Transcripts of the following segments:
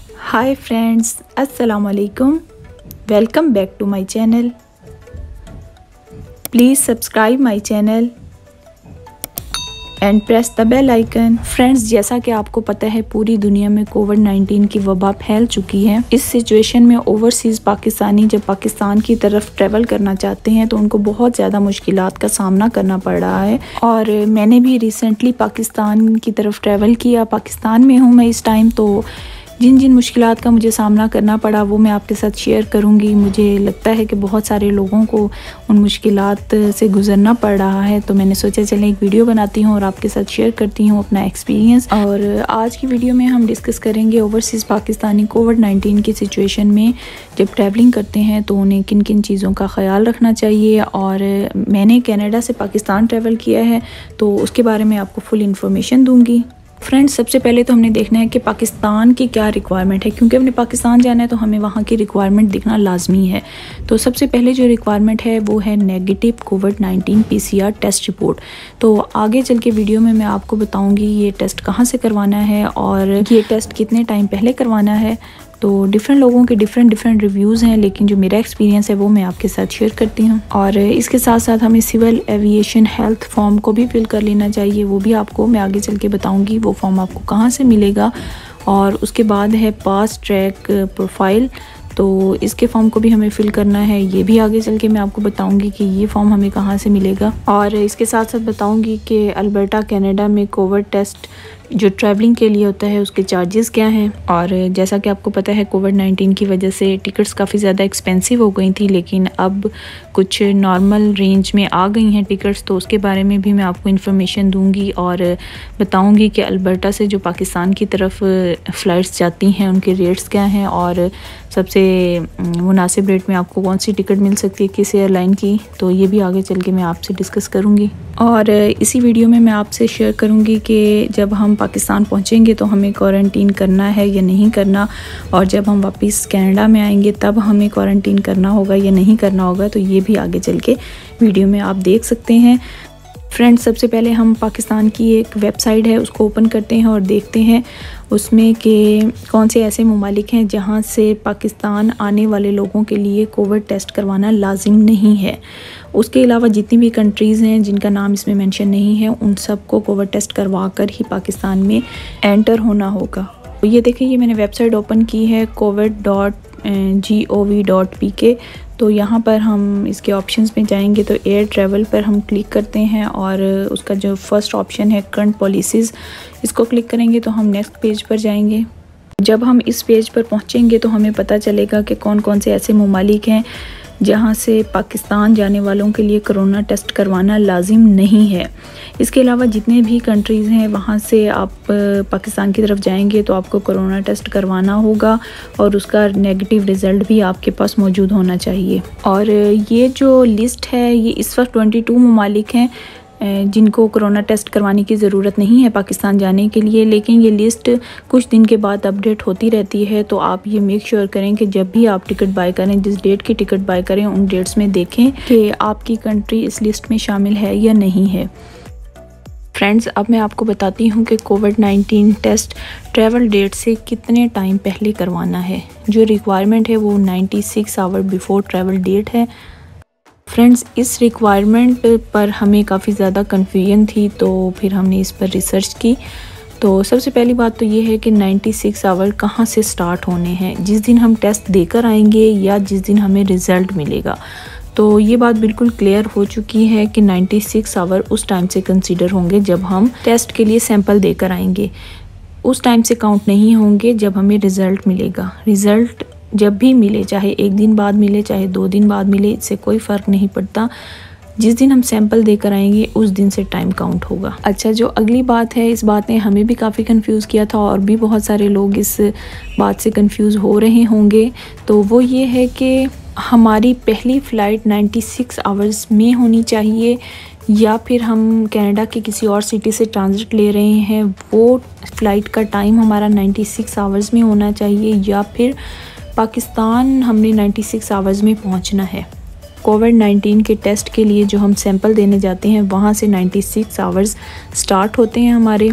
हाय friends, अस्सलाम वालेकुम। Welcome back to my channel. Please subscribe my channel and press the bell icon. Friends, जैसा कि आपको पता है पूरी दुनिया में कोविड-19 की वबा फैल चुकी है। इस सिचुएशन में ओवरसीज़ पाकिस्तानी जब पाकिस्तान की तरफ ट्रैवल करना चाहते हैं तो उनको बहुत ज़्यादा मुश्किलात का सामना करना पड़ रहा है। और मैंने भी रिसेंटली पाकिस्तान की तरफ ट्रैवल किया। पाकिस्तान में हूँ मैं इस टाइम, तो जिन जिन मुश्किलात का मुझे सामना करना पड़ा वो मैं आपके साथ शेयर करूंगी। मुझे लगता है कि बहुत सारे लोगों को उन मुश्किलात से गुज़रना पड़ रहा है, तो मैंने सोचा चलें एक वीडियो बनाती हूँ और आपके साथ शेयर करती हूँ अपना एक्सपीरियंस। और आज की वीडियो में हम डिस्कस करेंगे ओवरसीज़ पाकिस्तानी कोविड-19 की सिचुएशन में जब ट्रैवलिंग करते हैं तो उन्हें किन किन चीज़ों का ख्याल रखना चाहिए। और मैंने कनाडा से पाकिस्तान ट्रैवल किया है तो उसके बारे में आपको फुल इन्फॉर्मेशन दूँगी। फ्रेंड्स, सबसे पहले तो हमने देखना है कि पाकिस्तान की क्या रिक्वायरमेंट है, क्योंकि हमने पाकिस्तान जाना है तो हमें वहाँ की रिक्वायरमेंट देखना लाजमी है। तो सबसे पहले जो रिक्वायरमेंट है वो है नेगेटिव कोविड-19 PCR टेस्ट रिपोर्ट। तो आगे चल के वीडियो में मैं आपको बताऊँगी ये टेस्ट कहाँ से करवाना है और ये टेस्ट कितने टाइम पहले करवाना है। तो डिफरेंट लोगों के डिफरेंट रिव्यूज़ हैं, लेकिन जो मेरा एक्सपीरियंस है वो मैं आपके साथ शेयर करती हूँ। और इसके साथ साथ हमें सिविल एविएशन हेल्थ फॉर्म को भी फिल कर लेना चाहिए। वो भी आपको मैं आगे चल के बताऊँगी वो फॉर्म आपको कहाँ से मिलेगा। और उसके बाद है पास ट्रैक प्रोफाइल, तो इसके फॉर्म को भी हमें फिल करना है। ये भी आगे चल के मैं आपको बताऊंगी कि ये फॉर्म हमें कहाँ से मिलेगा। और इसके साथ साथ बताऊंगी कि अल्बर्टा कनाडा में कोविड टेस्ट जो ट्रैवलिंग के लिए होता है उसके चार्जेस क्या हैं। और जैसा कि आपको पता है कोविड-19 की वजह से टिकट्स काफ़ी ज़्यादा एक्सपेंसिव हो गई थी, लेकिन अब कुछ नॉर्मल रेंज में आ गई हैं टिकट्स, तो उसके बारे में भी मैं आपको इन्फॉर्मेशन दूंगी और बताऊंगी कि अल्बर्टा से जो पाकिस्तान की तरफ फ़्लाइट्स जाती हैं उनके रेट्स क्या हैं और सबसे मुनासिब रेट में आपको कौन सी टिकट मिल सकती है किस एयरलाइन की। तो ये भी आगे चल के मैं आपसे डिस्कस करूँगी। और इसी वीडियो में मैं आपसे शेयर करूँगी कि जब हम पाकिस्तान पहुँचेंगे तो हमें क्वारंटीन करना है या नहीं करना, और जब हम वापस कनाडा में आएंगे तब हमें क्वारंटीन करना होगा या नहीं करना होगा। तो ये भी आगे चल के वीडियो में आप देख सकते हैं। फ्रेंड्स, सबसे पहले हम पाकिस्तान की एक वेबसाइट है उसको ओपन करते हैं और देखते हैं उसमें कि कौन से ऐसे ममालिक हैं जहां से पाकिस्तान आने वाले लोगों के लिए कोविड टेस्ट करवाना लाजिम नहीं है। उसके अलावा जितनी भी कंट्रीज़ हैं जिनका नाम इसमें मेंशन नहीं है उन सबको कोविड टेस्ट करवा कर ही पाकिस्तान में एंटर होना होगा। तो ये देखिए, ये मैंने वेबसाइट ओपन की है covid.gov.pk। तो यहाँ पर हम इसके ऑप्शंस में जाएंगे तो एयर ट्रैवल पर हम क्लिक करते हैं और उसका जो फर्स्ट ऑप्शन है करंट पॉलिसीज़, इसको क्लिक करेंगे तो हम नेक्स्ट पेज पर जाएंगे। जब हम इस पेज पर पहुँचेंगे तो हमें पता चलेगा कि कौन कौन से ऐसे ममालिक हैं जहाँ से पाकिस्तान जाने वालों के लिए कोरोना टेस्ट करवाना लाजिम नहीं है। इसके अलावा जितने भी कंट्रीज़ हैं वहाँ से आप पाकिस्तान की तरफ जाएंगे तो आपको कोरोना टेस्ट करवाना होगा और उसका नेगेटिव रिज़ल्ट भी आपके पास मौजूद होना चाहिए। और ये जो लिस्ट है ये इस वक्त 22 ममालिक हैं जिनको कोरोना टेस्ट करवाने की ज़रूरत नहीं है पाकिस्तान जाने के लिए, लेकिन ये लिस्ट कुछ दिन के बाद अपडेट होती रहती है। तो आप ये मेक श्योर करें कि जब भी आप टिकट बाय करें, जिस डेट की टिकट बाय करें उन डेट्स में देखें कि आपकी कंट्री इस लिस्ट में शामिल है या नहीं है। फ्रेंड्स, अब मैं आपको बताती हूँ कि कोविड-19 टेस्ट ट्रैवल डेट से कितने टाइम पहले करवाना है। जो रिक्वायरमेंट है वो 96 आवर बिफोर ट्रैवल डेट है। फ्रेंड्स, इस रिक्वायरमेंट पर हमें काफ़ी ज़्यादा कन्फ्यूजन थी, तो फिर हमने इस पर रिसर्च की। तो सबसे पहली बात तो ये है कि 96 आवर कहाँ से स्टार्ट होने हैं, जिस दिन हम टेस्ट देकर आएंगे या जिस दिन हमें रिज़ल्ट मिलेगा। तो ये बात बिल्कुल क्लियर हो चुकी है कि 96 आवर उस टाइम से कंसीडर होंगे जब हम टेस्ट के लिए सैंपल देकर आएंगे। उस टाइम से काउंट नहीं होंगे जब हमें रिज़ल्ट मिलेगा। रिज़ल्ट जब भी मिले, चाहे एक दिन बाद मिले चाहे 2 दिन बाद मिले, इससे कोई फ़र्क नहीं पड़ता। जिस दिन हम सैंपल देकर आएंगे उस दिन से टाइम काउंट होगा। अच्छा, जो अगली बात है, इस बात ने हमें भी काफ़ी कंफ्यूज किया था और भी बहुत सारे लोग इस बात से कंफ्यूज हो रहे होंगे। तो वो ये है कि हमारी पहली फ़्लाइट 96 आवर्स में होनी चाहिए या फिर हम कनाडा के किसी और सिटी से ट्रांजिट ले रहे हैं, वो फ़्लाइट का टाइम हमारा 96 आवर्स में होना चाहिए, या फिर पाकिस्तान हमने 96 आवर्स में पहुंचना है। कोविड-19 के टेस्ट के लिए जो हम सैंपल देने जाते हैं वहाँ से 96 आवर्स स्टार्ट होते हैं हमारे।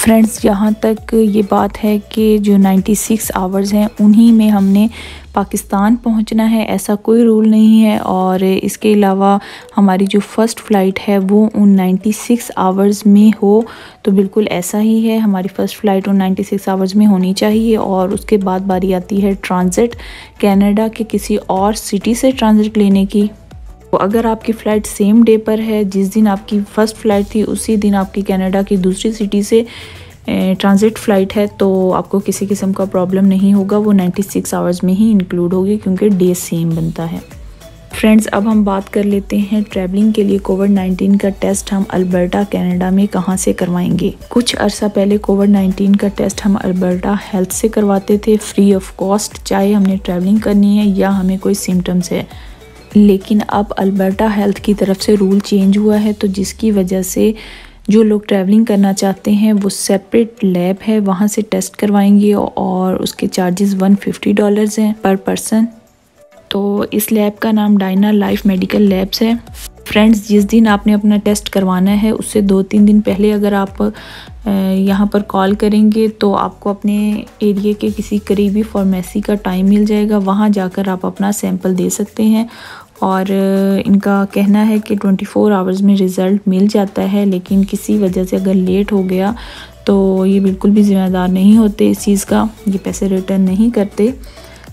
फ्रेंड्स, यहाँ तक ये बात है कि जो 96 आवर्स हैं उन्हीं में हमने पाकिस्तान पहुंचना है, ऐसा कोई रूल नहीं है। और इसके अलावा हमारी जो फ़र्स्ट फ़्लाइट है वो उन 96 आवर्स में हो, तो बिल्कुल ऐसा ही है, हमारी फ़र्स्ट फ़्लाइट उन 96 आवर्स में होनी चाहिए। और उसके बाद बारी आती है ट्रांज़िट, कनाडा के किसी और सिटी से ट्रांज़िट लेने की। तो अगर आपकी फ़्लाइट सेम डे पर है, जिस दिन आपकी फ़र्स्ट फ़्लाइट थी उसी दिन आपकी कनाडा की दूसरी सिटी से ट्रांज़िट फ़्लाइट है, तो आपको किसी किस्म का प्रॉब्लम नहीं होगा, वो 96 आवर्स में ही इंक्लूड होगी क्योंकि डे सेम बनता है। फ्रेंड्स, अब हम बात कर लेते हैं ट्रैवलिंग के लिए कोविड-19 का टेस्ट हम अल्बर्टा कनाडा में कहाँ से करवाएंगे। कुछ अरसा पहले कोविड-19 का टेस्ट हम अल्बर्टा हेल्थ से करवाते थे फ्री ऑफ कॉस्ट, चाहे हमने ट्रैवलिंग करनी है या हमें कोई सिम्टम्स है। लेकिन अब अल्बर्टा हेल्थ की तरफ से रूल चेंज हुआ है, तो जिसकी वजह से जो लोग ट्रैवलिंग करना चाहते हैं वो सेपरेट लैब है वहाँ से टेस्ट करवाएंगे और उसके चार्जेस $150 हैं पर पर्सन। तो इस लैब का नाम डायना लाइफ मेडिकल लैब्स है। फ्रेंड्स, जिस दिन आपने अपना टेस्ट करवाना है उससे 2-3 दिन पहले अगर आप यहाँ पर कॉल करेंगे तो आपको अपने एरिया के किसी करीबी फार्मेसी का टाइम मिल जाएगा, वहाँ जाकर आप अपना सैंपल दे सकते हैं। और इनका कहना है कि 24 आवर्स में रिज़ल्ट मिल जाता है, लेकिन किसी वजह से अगर लेट हो गया तो ये बिल्कुल भी ज़िम्मेदार नहीं होते इस चीज़ का, ये पैसे रिटर्न नहीं करते।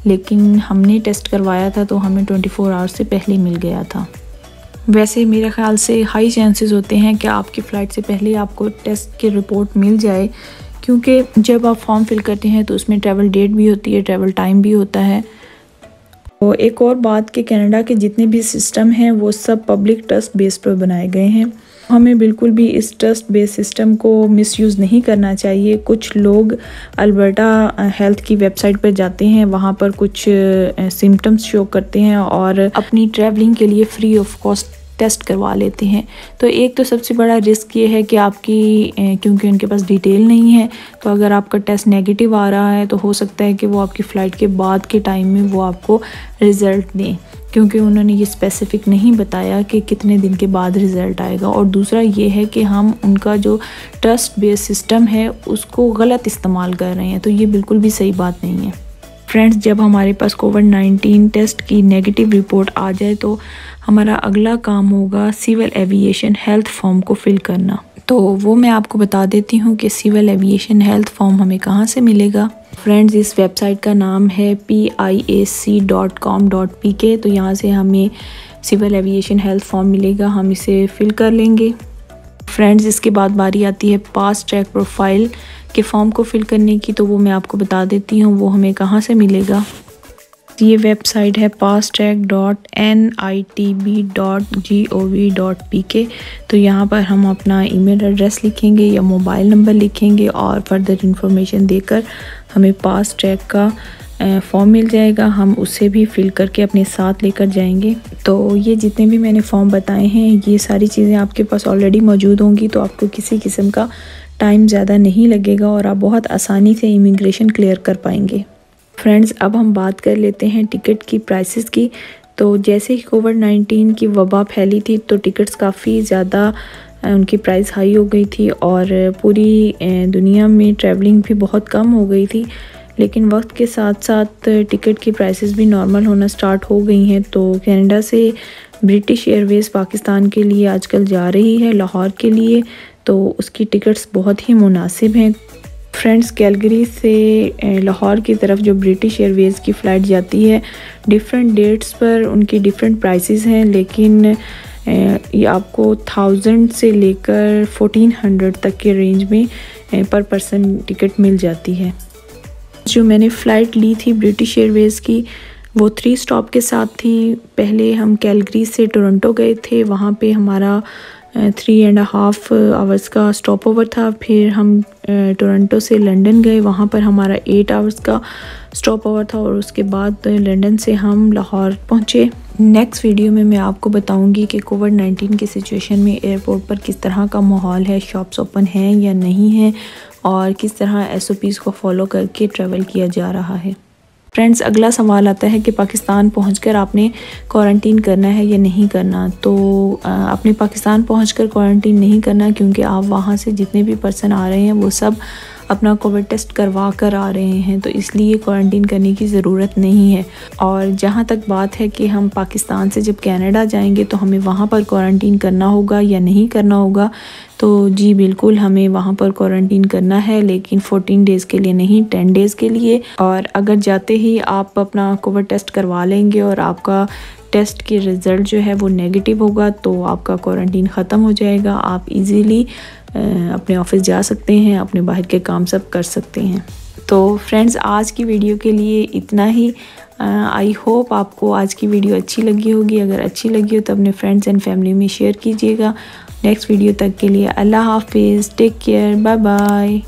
लेकिन हमने टेस्ट करवाया था तो हमें 24 आवर्स से पहले मिल गया था। वैसे मेरे ख़्याल से हाई चांसेस होते हैं कि आपकी फ़्लाइट से पहले आपको टेस्ट की रिपोर्ट मिल जाए, क्योंकि जब आप फॉर्म फिल करते हैं तो उसमें ट्रैवल डेट भी होती है, ट्रैवल टाइम भी होता है। तो एक और बात कि कनाडा के जितने भी सिस्टम हैं वो सब पब्लिक ट्रस्ट बेस पर बनाए गए हैं। हमें बिल्कुल भी इस ट्रस्ट बेस सिस्टम को मिसयूज़ नहीं करना चाहिए। कुछ लोग अल्बर्टा हेल्थ की वेबसाइट पर जाते हैं, वहाँ पर कुछ सिम्टम्स शो करते हैं और अपनी ट्रैवलिंग के लिए फ्री ऑफ कॉस्ट टेस्ट करवा लेते हैं। तो एक तो सबसे बड़ा रिस्क ये है कि आपकी क्योंकि उनके पास डिटेल नहीं है, तो अगर आपका टेस्ट नेगेटिव आ रहा है तो हो सकता है कि वो आपकी फ़्लाइट के बाद के टाइम में वो आपको रिज़ल्ट दें, क्योंकि उन्होंने ये स्पेसिफ़िक नहीं बताया कि कितने दिन के बाद रिज़ल्ट आएगा। और दूसरा ये है कि हम उनका जो ट्रस्ट बेस्ड सिस्टम है उसको गलत इस्तेमाल कर रहे हैं, तो ये बिल्कुल भी सही बात नहीं है। फ्रेंड्स, जब हमारे पास कोविड-19 टेस्ट की नेगेटिव रिपोर्ट आ जाए तो हमारा अगला काम होगा सिविल एविएशन हेल्थ फॉर्म को फिल करना। तो वो मैं आपको बता देती हूँ कि सिविल एविएशन हेल्थ फॉर्म हमें कहाँ से मिलेगा। फ्रेंड्स, इस वेबसाइट का नाम है piac.com.pk। तो यहाँ से हमें सिविल एविएशन हेल्थ फॉर्म मिलेगा, हम इसे फिल कर लेंगे। फ्रेंड्स, इसके बाद बारी आती है पास ट्रैक प्रोफाइल के फॉर्म को फिल करने की, तो वो मैं आपको बता देती हूँ वो हमें कहाँ से मिलेगा। ये वेबसाइट है passtrack.nitb.gov.pk। तो यहाँ पर हम अपना ईमेल एड्रेस लिखेंगे या मोबाइल नंबर लिखेंगे और फर्दर इंफॉर्मेशन देकर हमें पास ट्रैक का फॉर्म मिल जाएगा, हम उसे भी फिल करके अपने साथ लेकर जाएंगे। तो ये जितने भी मैंने फॉर्म बताए हैं ये सारी चीज़ें आपके पास ऑलरेडी मौजूद होंगी, तो आपको किसी किस्म का टाइम ज़्यादा नहीं लगेगा और आप बहुत आसानी से इमिग्रेशन क्लियर कर पाएंगे। फ्रेंड्स, अब हम बात कर लेते हैं टिकट की प्राइसेस की। तो जैसे ही कोविड-19 की वबा फैली थी तो टिकट्स काफ़ी ज़्यादा उनकी प्राइस हाई हो गई थी और पूरी दुनिया में ट्रैवलिंग भी बहुत कम हो गई थी। लेकिन वक्त के साथ साथ टिकट की प्राइसेस भी नॉर्मल होना स्टार्ट हो गई हैं। तो कनाडा से ब्रिटिश एयरवेज़ पाकिस्तान के लिए आजकल जा रही है लाहौर के लिए, तो उसकी टिकट्स बहुत ही मुनासिब हैं। फ्रेंड्स, कैलगरी से लाहौर की तरफ जो ब्रिटिश एयरवेज़ की फ़्लाइट जाती है डिफरेंट डेट्स पर उनकी डिफरेंट प्राइसेस हैं, लेकिन ये आपको 1000 से लेकर 1400 तक के रेंज में पर पर्सन टिकट मिल जाती है। जो मैंने फ़्लाइट ली थी ब्रिटिश एयरवेज़ की वो 3 स्टॉप के साथ थी। पहले हम कैलगरी से टोरंटो गए थे, वहाँ पे हमारा 3.5 आवर्स का स्टॉप ओवर था। फिर हम टोरंटो से लंदन गए, वहाँ पर हमारा 8 आवर्स का स्टॉप ओवर था और उसके बाद लंदन से हम लाहौर पहुँचे। नेक्स्ट वीडियो में मैं आपको बताऊंगी कि कोविड-19 की सिचुएशन में एयरपोर्ट पर किस तरह का माहौल है, शॉप्स ओपन हैं या नहीं हैं और किस तरह SOPs को फॉलो करके ट्रैवल किया जा रहा है। फ्रेंड्स, अगला सवाल आता है कि पाकिस्तान पहुंचकर आपने क्वारंटीन करना है या नहीं करना। तो आपने पाकिस्तान पहुंचकर क्वारंटीन नहीं करना, क्योंकि आप वहां से जितने भी पर्सन आ रहे हैं वो सब अपना कोविड टेस्ट करवा कर आ रहे हैं, तो इसलिए क्वारंटीन करने की ज़रूरत नहीं है। और जहाँ तक बात है कि हम पाकिस्तान से जब कनाडा जाएंगे तो हमें वहाँ पर क्वारंटीन करना होगा या नहीं करना होगा, तो जी बिल्कुल हमें वहाँ पर क्वारंटीन करना है, लेकिन 14 डेज़ के लिए नहीं, 10 डेज़ के लिए। और अगर जाते ही आप अपना कोविड टेस्ट करवा लेंगे और आपका टेस्ट के रिज़ल्ट जो है वो नेगेटिव होगा, तो आपका क्वारंटीन ख़त्म हो जाएगा। आप इजीली अपने ऑफिस जा सकते हैं, अपने बाहर के काम सब कर सकते हैं। तो फ्रेंड्स, आज की वीडियो के लिए इतना ही। आई होप आपको आज की वीडियो अच्छी लगी होगी। अगर अच्छी लगी हो तो अपने फ्रेंड्स एंड फैमिली में शेयर कीजिएगा। नेक्स्ट वीडियो तक के लिए अल्लाह हाफिज़, टेक केयर, बाय बाय।